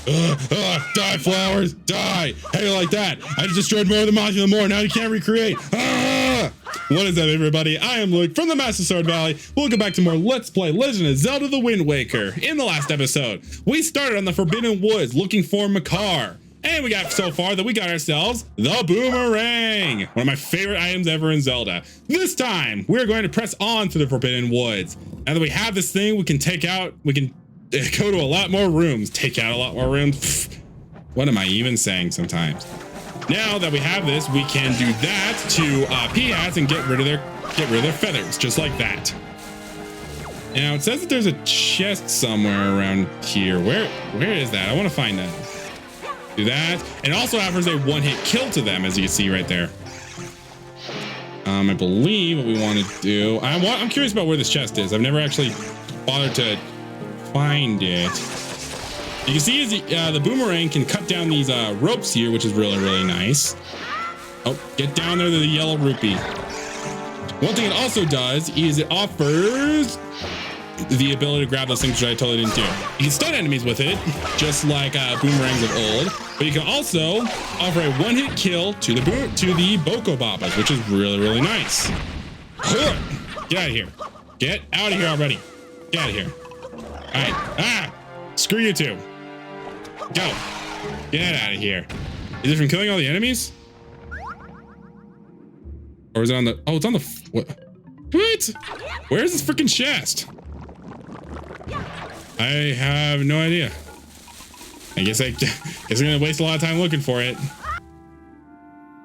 Die, flowers, die. How do you like that? I just destroyed more of the modular more. Now you can't recreate. What is up, everybody? I am Luke from the Master Sword Valley. Welcome back to more Let's Play Legend of Zelda the Wind Waker. In the last episode, we started on the Forbidden Woods looking for Makar. And we got so far that we got ourselves the boomerang, one of my favorite items ever in Zelda. This time, we're going to press on to the Forbidden Woods. Now that we have this thing, we can go to a lot more rooms, take out a lot more rooms. What am I even saying sometimes? Now that we have this, we can do that to P-hats and get rid of their feathers, just like that. Now it says that there's a chest somewhere around here. Where is that? I want to find that. Do that, and also offers a one-hit kill to them, as you can see right there. I believe what we want to do. I'm curious about where this chest is. I've never actually bothered to find it. You can see the boomerang can cut down these ropes here, which is really nice. Oh, get down there to the yellow rupee. One thing it also does is it offers the ability to grab those things, which I totally didn't do. You can stun enemies with it, just like boomerangs of old, but you can also offer a one-hit kill to the Boko Babas, which is really nice. Get out of here. Get out of here already. Get out of here. All right. Screw you two. Go. Get out of here. Is it from killing all the enemies? Or is it on the... Oh, it's on the... What? Where's this freaking chest? I have no idea. I guess I'm gonna waste a lot of time looking for it.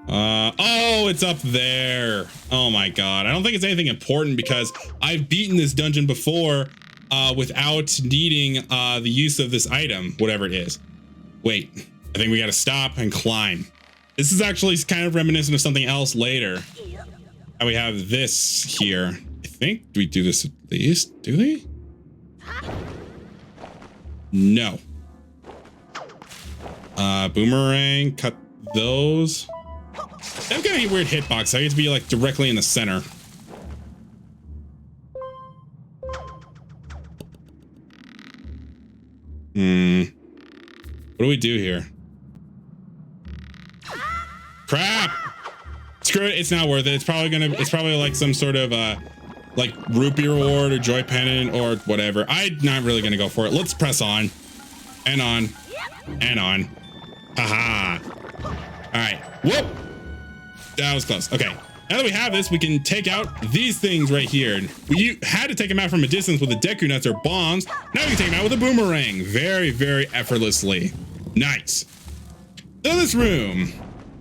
Oh, it's up there. Oh my god. I don't think it's anything important because I've beaten this dungeon before without needing the use of this item, whatever it is. Wait, I think we gotta stop and climb. This is actually kind of reminiscent of something else later. And we have this here. I think, do we do this at least? Do they? No. Boomerang, cut those. They've got a weird hitbox. I get to be like directly in the center. What do we do here? Crap! Screw it, it's not worth it. It's probably like some sort of like rupee reward or joy pendant or whatever. I'm not really gonna go for it. Let's press on and on and on. Haha. All right. Whoop. That was close. Okay. Now that we have this, we can take out these things right here. We had to take them out from a distance with the Deku Nuts or bombs. Now we can take them out with a boomerang. Very effortlessly. Nice. So this room.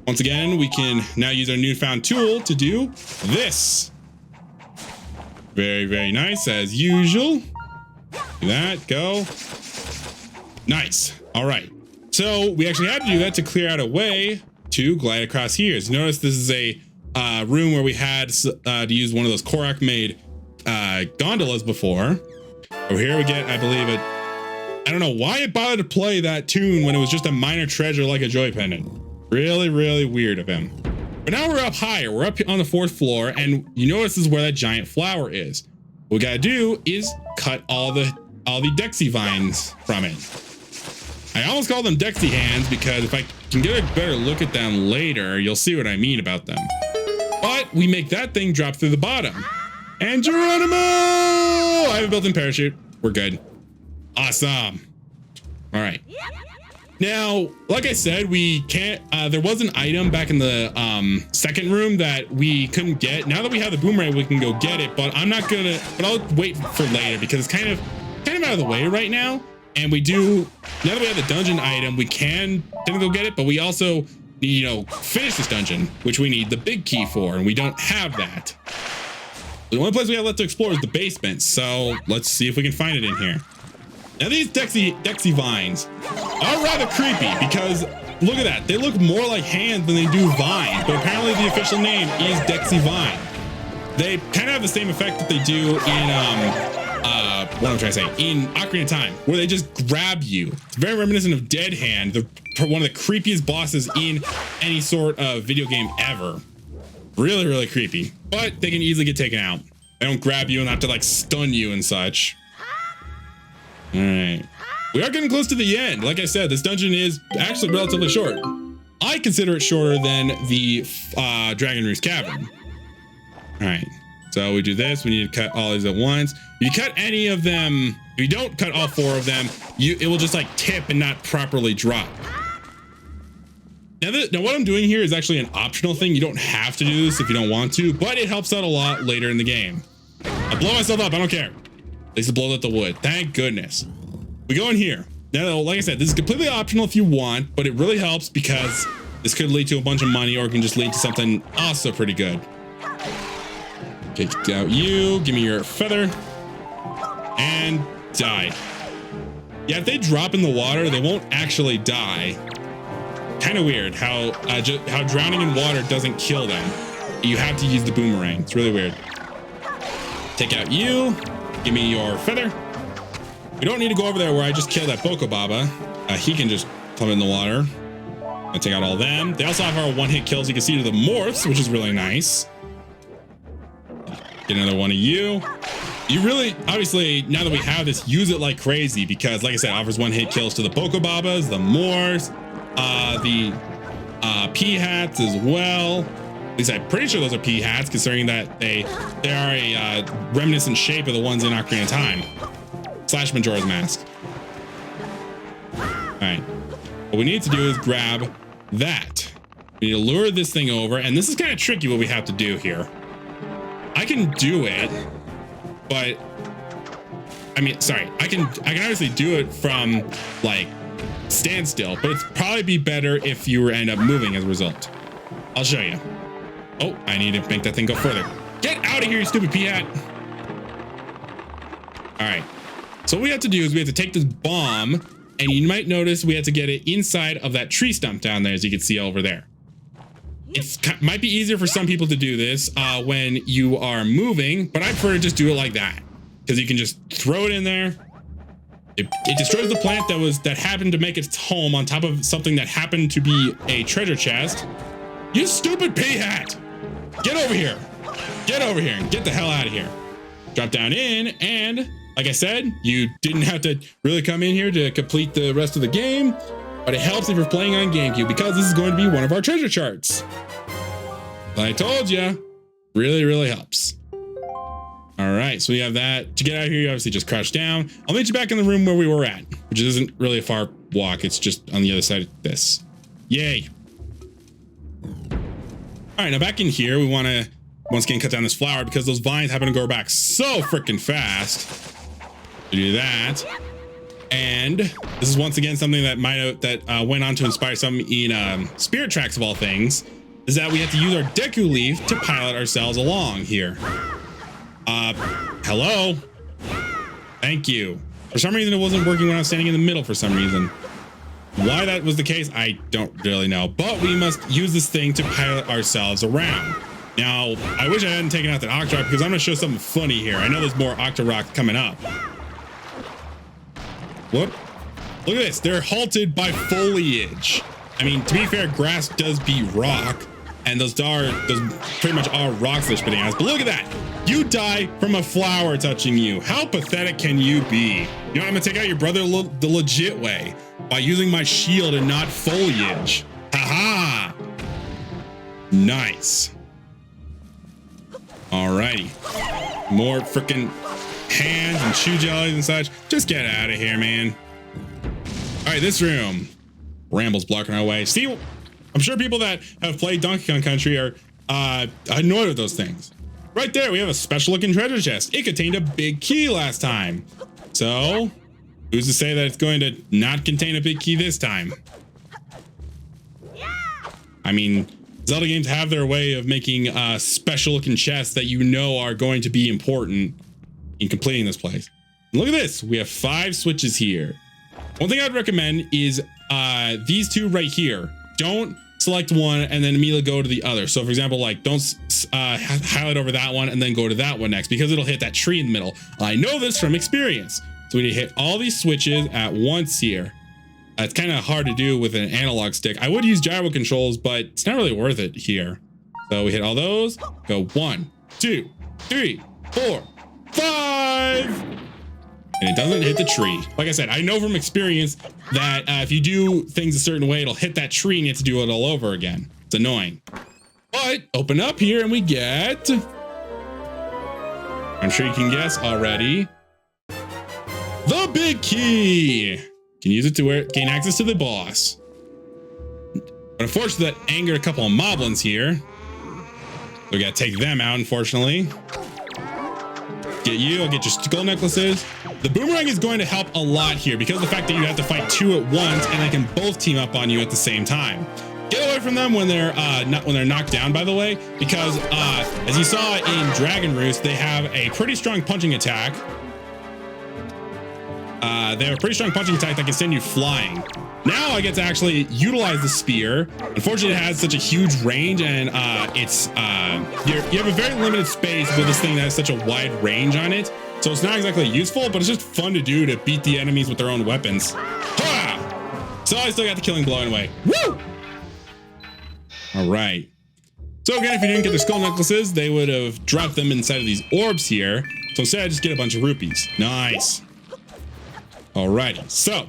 Once again, we can now use our newfound tool to do this. Very nice, as usual. Do that, go. Nice. All right. So we actually had to do that to clear out a way to glide across here. So notice this is a room where we had to use one of those Korok made gondolas before. Over here we get, I believe it. I don't know why it bothered to play that tune when it was just a minor treasure like a joy pendant. Really weird of him. But now we're up higher. We're up on the 4th floor, and you notice this is where that giant flower is. What we gotta do is cut all the Dexy vines from it. I almost call them Dexy hands because if I can get a better look at them later, you'll see what I mean about them. But we make that thing drop through the bottom. And Geronimo! I have a built-in parachute. We're good. Awesome. All right. Now, like I said, we can't, there was an item back in the second room that we couldn't get. Now that we have the boomerang, we can go get it, but I'll wait for later because it's kind of out of the way right now. And now that we have the dungeon item, we can go get it, but we also need, finish this dungeon, which we need the big key for, and we don't have that. The only place we have left to explore is the basement, so let's see if we can find it in here. Now these Dexy vines are rather creepy because look at that. They look more like hands than they do vines, but apparently the official name is Dexy Vine. They kind of have the same effect that they do in what I'm trying to say, in Ocarina of Time, where they just grab you. It's very reminiscent of Dead Hand, one of the creepiest bosses in any sort of video game ever. Really creepy, but they can easily get taken out. They don't grab you and have to like stun you and such. All right. We are getting close to the end. Like I said, this dungeon is actually relatively short. I consider it shorter than the Dragon Roost Cavern. All right, so we do this. We need to cut all these at once. If you cut any of them, if you don't cut all 4 of them, it will just like tip and not properly drop. Now what I'm doing here is actually an optional thing. You don't have to do this if you don't want to, but it helps out a lot later in the game. I'll blow myself up, I don't care. At least it blows up the wood, thank goodness. We go in here. Now, like I said, this is completely optional if you want, but it really helps because this could lead to a bunch of money, or it can just lead to something also pretty good. Take out you, give me your feather, and die. Yeah, if they drop in the water, they won't actually die. Kind of weird how drowning in water doesn't kill them. You have to use the boomerang. It's really weird. Take out you, give me your feather. We don't need to go over there where I just killed that Boko Baba. He can just come in the water. I take out all them. They also have our 1-hit kills. You can see to the morphs, which is really nice. Get another one of you. You really, obviously, now that we have this, use it like crazy because, like I said, it offers 1-hit kills to the Boko Babas, the morphs, the P-hats as well. At least I'm pretty sure those are P-hats, considering that they are a reminiscent shape of the ones in Ocarina of Time. / Majora's Mask. All right. What we need to do is grab that. We need to lure this thing over, and this is kind of tricky what we have to do here. I can do it, but I mean, sorry, I can obviously do it from like standstill, but it'd probably be better if you end up moving as a result. I'll show you. Oh, I need to make that thing go further. Get out of here, you stupid P-hat. All right. So what we have to do is we have to take this bomb, and you might notice we have to get it inside of that tree stump down there, as you can see over there. It might be easier for some people to do this when you are moving, but I prefer to just do it like that because you can just throw it in there. It destroys the plant that happened to make its home on top of something that happened to be a treasure chest. You stupid P-hat! Get over here! Get over here and get the hell out of here. Drop down in, and like I said, you didn't have to really come in here to complete the rest of the game, but it helps if you're playing on GameCube because this is going to be one of our treasure charts. I told you, really, really helps. All right, so we have that. To get out of here, you obviously just crouch down. I'll meet you back in the room where we were at, which isn't really a far walk. It's just on the other side of this. Yay. All right, now back in here, we want to once again cut down this flower because those vines happen to grow back so freaking fast. We do that. And this is once again something that went on to inspire some in Spirit Tracks of all things, is that we have to use our Deku Leaf to pilot ourselves along here. Hello? Thank you. For some reason, it wasn't working when I was standing in the middle for some reason. Why that was the case, I don't really know. But we must use this thing to pilot ourselves around. Now, I wish I hadn't taken out that Octorok because I'm going to show something funny here. I know there's more Octorok coming up. Whoop. Look at this. They're halted by foliage. I mean, to be fair, grass does beat rock. And those pretty much are rocks they're spitting at us. But look at that. You die from a flower touching you. How pathetic can you be? You know, I'm going to take out your brother the legit way by using my shield and not foliage. Haha. Nice. Alrighty. More freaking hands and shoe jellies and such. Just get out of here, man. All right, this room. Ramble's blocking our way. See, I'm sure people that have played Donkey Kong Country are annoyed with those things. Right there, we have a special looking treasure chest. It contained a big key last time. So, who's to say that it's going to not contain a big key this time? I mean, Zelda games have their way of making special looking chests that you know are going to be important in completing this place. And look at this. We have 5 switches here. One thing I'd recommend is these 2 right here. Don't select one and then immediately go to the other. So for example, like don't highlight over that one and then go to that one next because it'll hit that tree in the middle. I know this from experience. So we need to hit all these switches at once here. It's kind of hard to do with an analog stick. I would use gyro controls, but it's not really worth it here. So we hit all those, go 1, 2, 3, 4, 5. and it doesn't hit the tree. Like I said, I know from experience that if you do things a certain way, it'll hit that tree and you have to do it all over again. It's annoying. But open up here and we get, I'm sure you can guess already, the big key. You can use it to gain access to the boss. But unfortunately, that angered a couple of moblins here. We gotta take them out, unfortunately. Get you, I'll get your skull necklaces. The boomerang is going to help a lot here because of the fact that you have to fight two at once and they can both team up on you at the same time. Get away from them when they're knocked down, by the way, because as you saw in Dragon Roost, they have a pretty strong punching attack. They have a pretty strong punching attack that can send you flying. Now I get to actually utilize the spear. Unfortunately, it has such a huge range, and you have a very limited space with this thing that has such a wide range on it. So it's not exactly useful, but it's just fun to do to beat the enemies with their own weapons. Ha! So I still got the killing blow anyway. Woo! All right. So again, if you didn't get their skull necklaces, they would have dropped them inside of these orbs here. So instead, I just get a bunch of rupees. Nice. Alrighty. So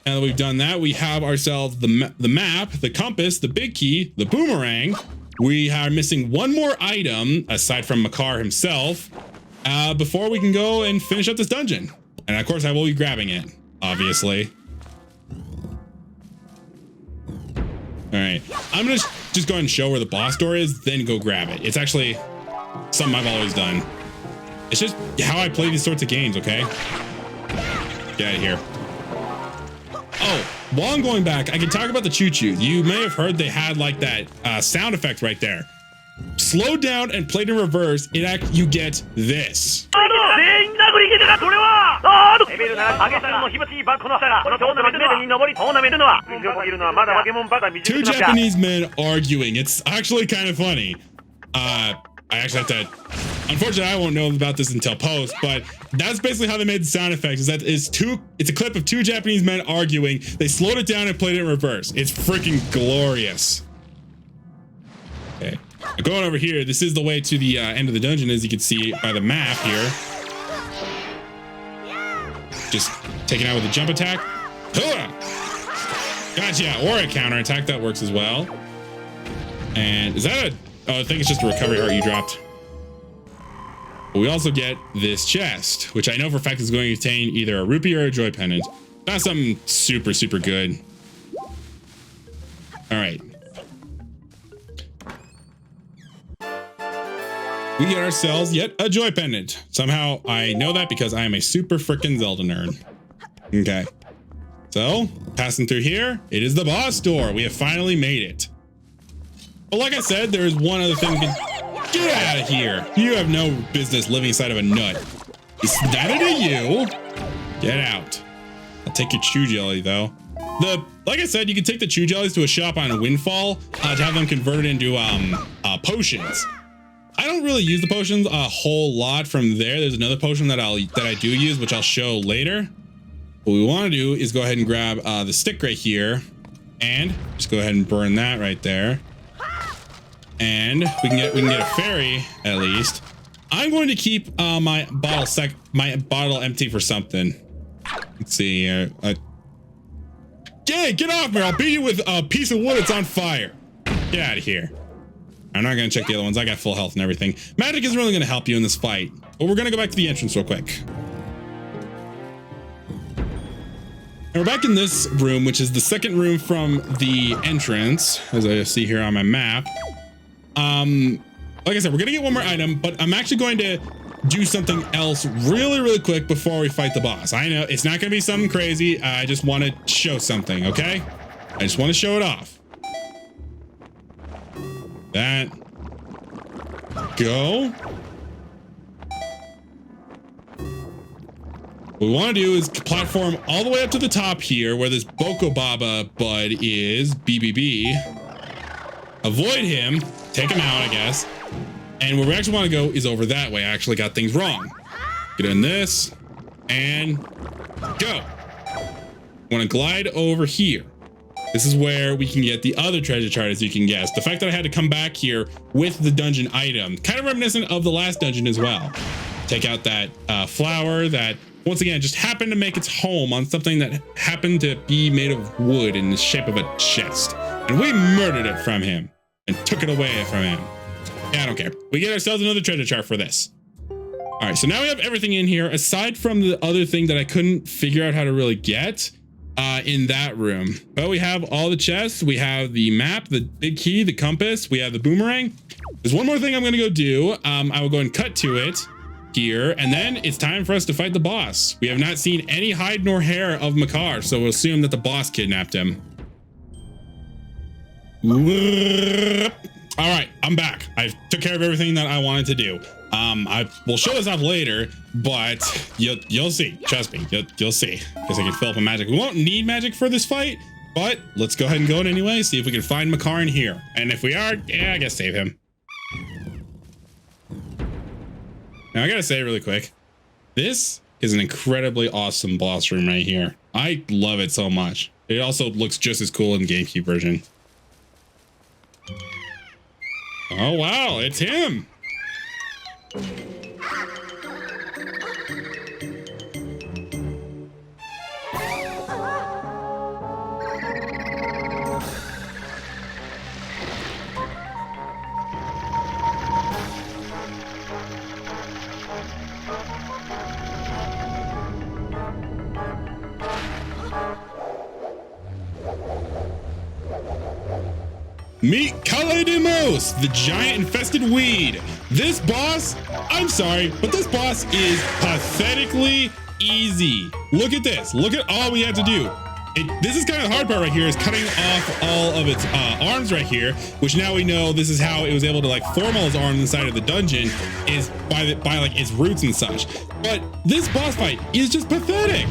now that we've done that, we have ourselves the map, the compass, the big key, the boomerang. We are missing one more item aside from Makar himself before we can go and finish up this dungeon. And of course, I will be grabbing it, obviously. All right, I'm gonna just go ahead and show where the boss door is, then go grab it. It's actually something I've always done. It's just how I play these sorts of games, okay? Get out of here. Oh, while I'm going back, I can talk about the choo-choo. You may have heard they had like that sound effect right there. Slowed down and played in reverse, you get this. Two Japanese men arguing. It's actually kind of funny. I actually have to, unfortunately, I won't know about this until post, but that's basically how they made the sound effects. It's a clip of two Japanese men arguing. They slowed it down and played it in reverse. It's freaking glorious. Okay, going over here, this is the way to the end of the dungeon, as you can see by the map here. Just taking out with a jump attack. Gotcha, or a counter attack, that works as well. And is that oh, I think it's just a recovery heart you dropped. But we also get this chest, which I know for a fact is going to contain either a rupee or a joy pendant. Not something super, super good. All right. We get ourselves yet a joy pendant. Somehow I know that because I am a super freaking Zelda nerd. Okay. So, passing through here, it is the boss door. We have finally made it. But like I said, there is one other thing. Get out of here. You have no business living inside of a nut. Is that it you? Get out. I'll take your chew jelly though. Like I said, you can take the chew jellies to a shop on a Windfall to have them converted into potions. I don't really use the potions a whole lot from there. There's another potion that I do use, which I'll show later. What we want to do is go ahead and grab the stick right here and just go ahead and burn that right there. And we can get a fairy at least. I'm going to keep my bottle empty for something. Let's see here. Get off me! I'll beat you with a piece of wood. It's on fire. Get out of here. I'm not going to check the other ones. I got full health and everything. Magic isn't really going to help you in this fight, but we're going to go back to the entrance real quick. And we're back in this room, which is the second room from the entrance, as I see here on my map. Like I said, we're going to get one more item, but I'm actually going to do something else really, really quick before we fight the boss. I know it's not going to be something crazy. I just want to show something, okay? I just want to show it off. That. Go. What we want to do is platform all the way up to the top here where this Boko Baba bud is, BBB. Avoid him. Take him out, I guess. And where we actually want to go is over that way. I actually got things wrong. Get in this and go. Want to glide over here. This is where we can get the other treasure chart, as you can guess. The fact that I had to come back here with the dungeon item, kind of reminiscent of the last dungeon as well. Take out that flower that once again, just happened to make its home on something that happened to be made of wood in the shape of a chest. And we murdered it from him and took it away from him. Yeah, I don't care. We get ourselves another treasure chart for this. All right, so now we have everything in here, aside from the other thing that I couldn't figure out how to really get in that room. But we have all the chests. We have the map, the big key, the compass. We have the boomerang. There's one more thing I'm going to go do. I will go and cut to it here, and then it's time for us to fight the boss. We have not seen any hide nor hair of Makar, so we'll assume that the boss kidnapped him. All right, I'm back. I took care of everything that I wanted to do. I will show this off later, but you'll see. Trust me, you'll see. Because I can fill up a magic. We won't need magic for this fight, but let's go ahead and go in anyway. See if we can find Makar in here. And if we are, yeah, I guess save him. Now I gotta say really quick, this is an incredibly awesome boss room right here. I love it so much. It also looks just as cool in the GameCube version. Oh wow, it's him. Meet Kallepon, the giant infested weed. This boss, I'm sorry, but this boss is pathetically easy. Look at this. Look at all we had to do. This is kind of the hard part right here, is cutting off all of its arms right here, which now we know this is how it was able to like form all its arms inside of the dungeon, is by like its roots and such. But this boss fight is just pathetic.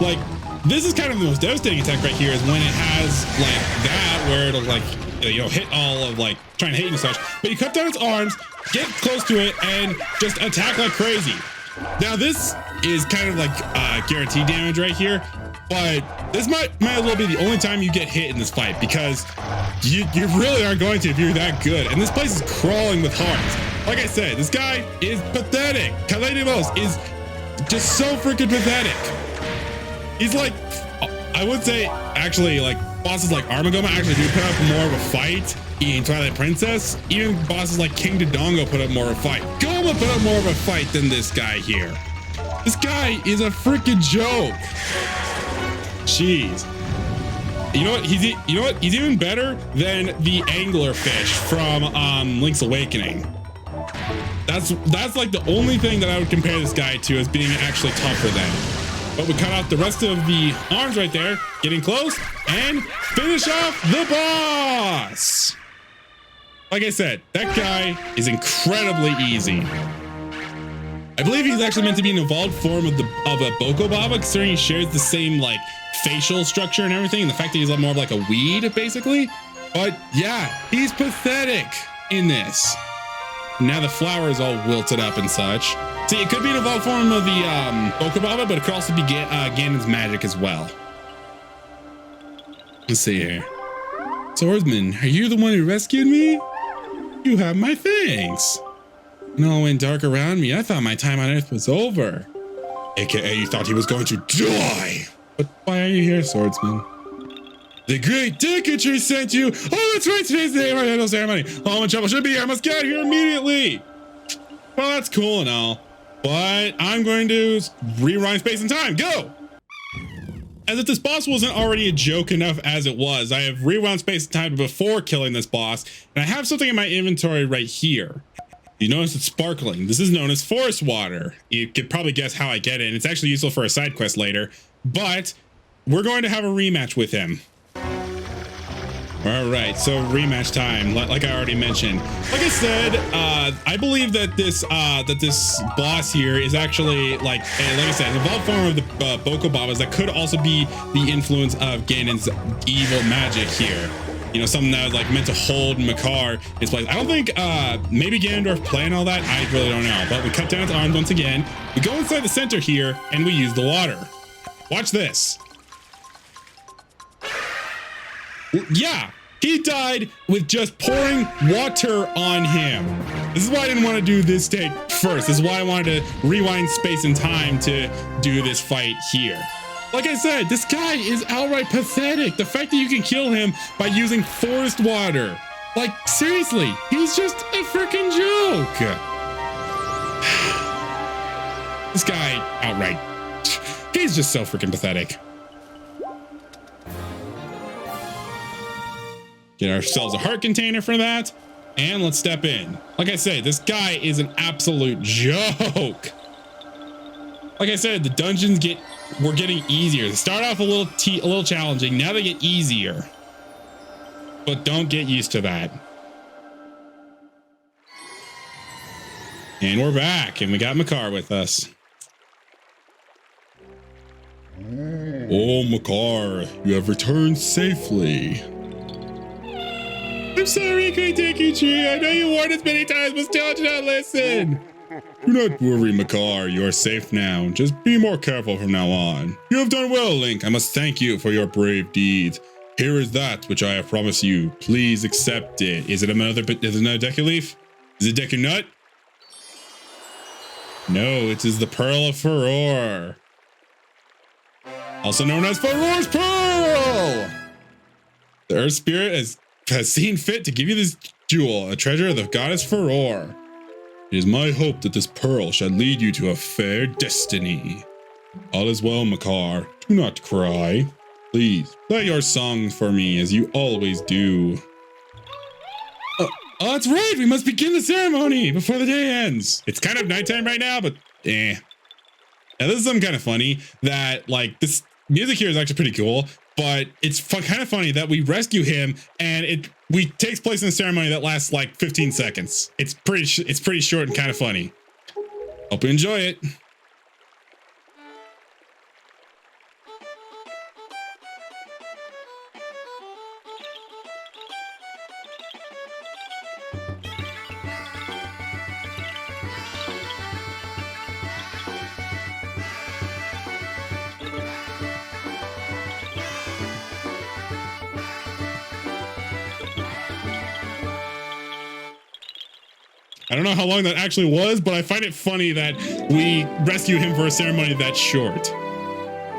Like, this is kind of the most devastating attack right here, is when it has like that, where it'll like, you know, hit all of like trying to hit you and such, but you cut down its arms, get close to it, and just attack like crazy. Now this is kind of like guaranteed damage right here, but this might as well be the only time you get hit in this fight, because you really aren't going to if you're that good. And this place is crawling with hearts. Like I said, this guy is pathetic. Kallepon is just so freaking pathetic. He's like, I would say actually, like, bosses like Armagoma actually do put up more of a fight in Twilight Princess. Even bosses like King Dodongo put up more of a fight. Goma put up more of a fight than this guy here. This guy is a freaking joke. Jeez. You know what? He's even better than the anglerfish from Link's Awakening. That's like the only thing that I would compare this guy to as being actually tougher than. But we cut off the rest of the arms right there, getting close, and finish off the boss. Like I said, that guy is incredibly easy. I believe he's actually meant to be an evolved form of a Boko Baba, considering he shares the same like facial structure and everything, and the fact that he's more of like a weed, basically. But yeah, he's pathetic in this. Now the flower is all wilted up and such. See, it could be an evolved form of the Boko Baba, but it could also be Ganon's magic as well. Let's see here. Swordsman, are you the one who rescued me? You have my thanks. When all went dark around me, I thought my time on Earth was over. AKA, you thought he was going to die. But why are you here, Swordsman? The great Dicketry sent you. Oh, that's right, today's the annual ceremony. Oh, I'm in trouble. Should be here. I must get out of here immediately. Well, that's cool and all, but I'm going to rewind space and time. Go. As if this boss wasn't already a joke enough as it was, I have rewound space and time before killing this boss, and I have something in my inventory right here. You notice it's sparkling. This is known as forest water. You could probably guess how I get it, and it's actually useful for a side quest later, but we're going to have a rematch with him. All right, so rematch time, like I already mentioned. Like I said, I believe that this boss here is actually like I said, an evolved form of the Boko Babas that could also be the influence of Ganon's evil magic here. You know, something that was like meant to hold Makar his place. I don't think maybe Ganondorf planned all that. I really don't know. But we cut down its arms once again. We go inside the center here and we use the water. Watch this. Yeah, He died with just pouring water on him. This is why I didn't want to do this take first. This is why I wanted to rewind space and time to do this fight here. Like I said, this guy is outright pathetic. The fact that you can kill him by using forest water. Like, seriously, he's just a freaking joke. This guy, outright, he's just so freaking pathetic. Get ourselves a heart container for that, and let's step in. Like I said, this guy is an absolute joke. Like I said, the dungeons were getting easier. They start off a little challenging. Now they get easier. But don't get used to that. And we're back, and we got Makar with us. Oh, Makar, you have returned safely. I'm sorry I couldn't take you, Tree. I know you warned us many times, but still did not listen. Do not worry, Makar. You are safe now. Just be more careful from now on. You have done well, Link. I must thank you for your brave deeds. Here is that which I have promised you. Please accept it. Is it another Deku Leaf? Is it Deku Nut? No, it is the Pearl of Furore. Also known as Furore's Pearl! The Earth Spirit has seen fit to give you this jewel, a treasure of the goddess Furore. It is my hope that this pearl shall lead you to a fair destiny. All is well, Makar. Do not cry. Please, play your song for me as you always do. Oh, that's right. We must begin the ceremony before the day ends. It's kind of nighttime right now, but eh. Now, this is something kind of funny that, like, this music here is actually pretty cool, but it's kind of funny that we rescue him and it takes place in a ceremony that lasts like 15 seconds. It's pretty short and kind of funny. Hope you enjoy it. I don't know how long that actually was, but I find it funny that we rescue him for a ceremony that short.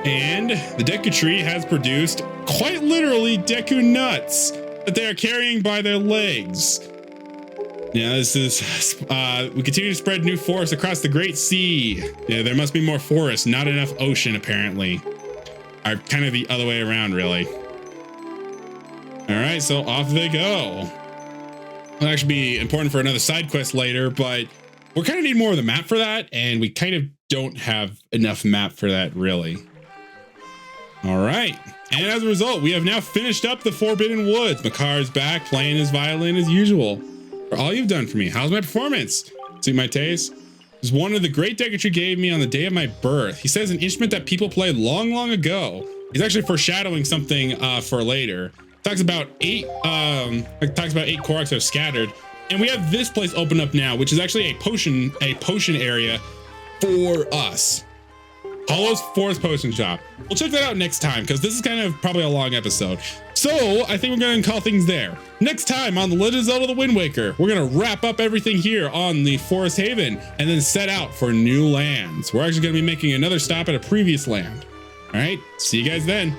And the Deku Tree has produced, quite literally, Deku Nuts that they are carrying by their legs. Yeah, this is, we continue to spread new forests across the Great Sea. Yeah, there must be more forests, not enough ocean, apparently. Or kind of the other way around, really. All right, so off they go. It'll actually be important for another side quest later, but we kind of need more of the map for that, and we kind of don't have enough map for that, really. All right, and as a result, we have now finished up the Forbidden Woods. Makar's back, playing his violin as usual. For all you've done for me, how's my performance? See my taste? It's one of the great Deku Tree gave me on the day of my birth. He says an instrument that people played long, long ago. He's actually foreshadowing something for later. Talks about eight Koroks that are scattered, and we have this place open up now, which is actually a potion area for us. Hollow's Forest Potion Shop. We'll check that out next time because this is kind of probably a long episode. So I think we're going to call things there. Next time on The Legend of Zelda: The Wind Waker, we're going to wrap up everything here on the Forest Haven and then set out for new lands. We're actually going to be making another stop at a previous land. All right, see you guys then.